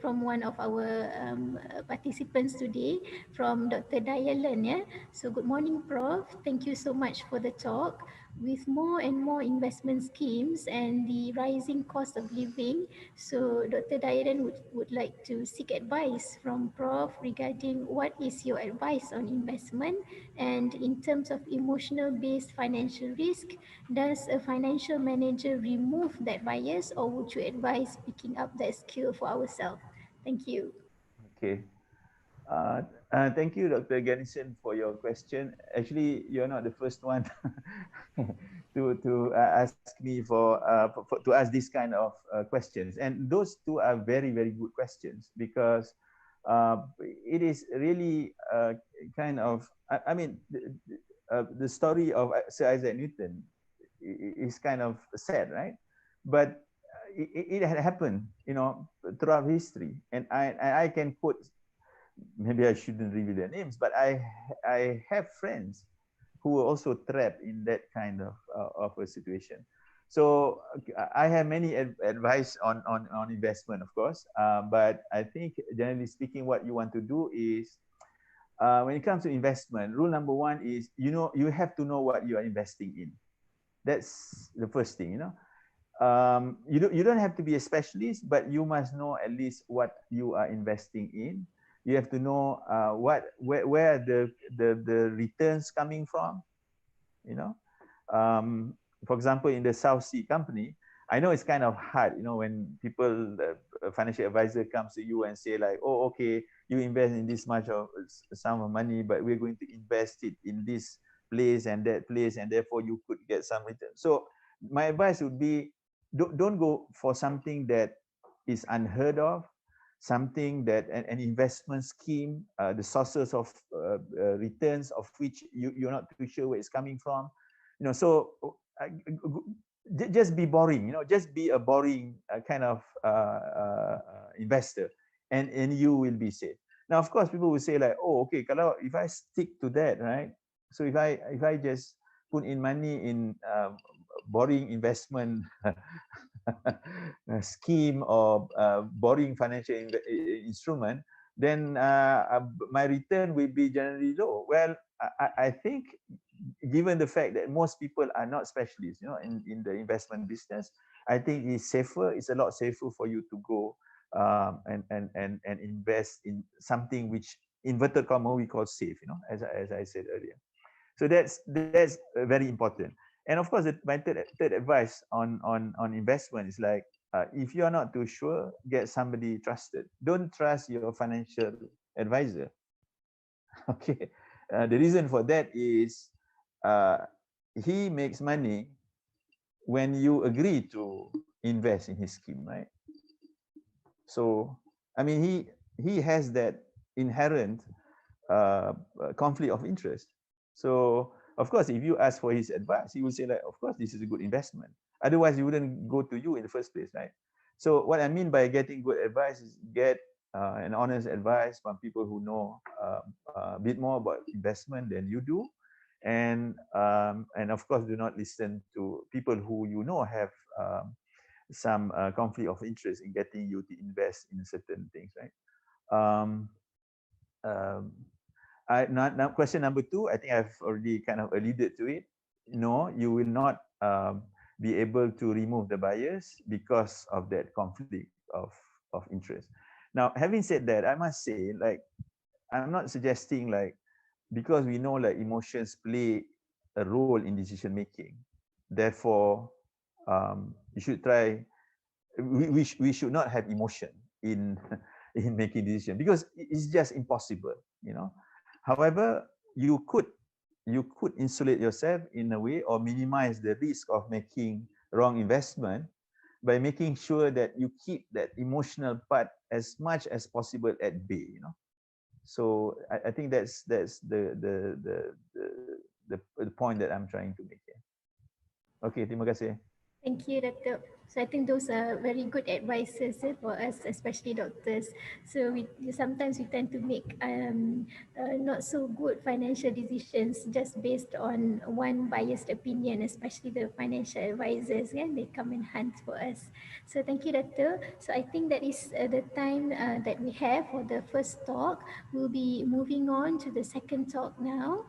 from one of our participants today, from Dr. Dialan. Yeah. So good morning, Prof. Thank you so much for the talk. With more and more investment schemes and the rising cost of living, so Dr. Dialan would like to seek advice from Prof regarding what is your advice on investment, and in terms of emotional based financial risk, does a financial manager remove that bias, or would you advise picking up that skill for ourselves? Thank you. Okay. Uh, Thank you, Dr. Ganison, for your question. Actually, you're not the first one to ask me to ask this kind of questions, and those two are very very good questions because it is really kind of I mean the story of Sir Isaac Newton is kind of sad, right? But it had happened, throughout history, and I can quote. Maybe I shouldn't reveal their names, but I have friends who were also trapped in that kind of a situation. So I have many advice on investment, of course, but I think generally speaking, what you want to do is when it comes to investment, rule number one is you have to know what you are investing in. That's the first thing. You don't have to be a specialist, but you must know at least what you are investing in. You have to know where the returns coming from. You know, for example, in the South Sea Company, I know it's kind of hard. When people, a financial advisor comes to you and say like, oh, okay, you invest in this much of sum of money, but we're going to invest it in this place and that place, and therefore you could get some return. So my advice would be, don't go for something that is unheard of, something that an investment scheme, the sources of returns of which you're not too sure where it's coming from. So just be boring, just be a boring kind of investor, and you will be safe. Now, of course, people will say like, oh, okay, kalau if I stick to that, right? So if I just put in money in boring investment scheme or boring financial instrument, then my return will be generally low. Well, I think given the fact that most people are not specialists, in the investment business, I think it's a lot safer for you to go and invest in something which inverted comma we call safe, as I said earlier. So that's very important. And of course, my third advice on investment is like, if you're not too sure, get somebody trusted. Don't trust your financial advisor. Okay. The reason for that is uh, he makes money when you agree to invest in his scheme, right? So I mean, he has that inherent conflict of interest. So of course, if you ask for his advice, he will say like, of course, this is a good investment. Otherwise, he wouldn't go to you in the first place, right? So what I mean by getting good advice is get an honest advice from people who know a bit more about investment than you do, and of course, do not listen to people who have some conflict of interest in getting you to invest in certain things, right? Um, um, now question number two, I think I've already kind of alluded to it. No, you will not be able to remove the bias because of that conflict of interest. Now, having said that, I must say, like, I'm not suggesting like, because we know like emotions play a role in decision making, therefore you should try. We should not have emotion in in making decision, because it's just impossible. However, you could insulate yourself in a way, or minimize the risk of making wrong investment by making sure that you keep that emotional part as much as possible at bay. So I think that's the point that I'm trying to make here. Okay, terima kasih. Thank you, Dato. So I think those are very good advices for us, especially doctors. So we sometimes we tend to make not so good financial decisions just based on one biased opinion, especially the financial advisors. Yeah, they come in hands for us. So thank you, Dato. So I think that is the time that we have for the first talk. We'll be moving on to the second talk now.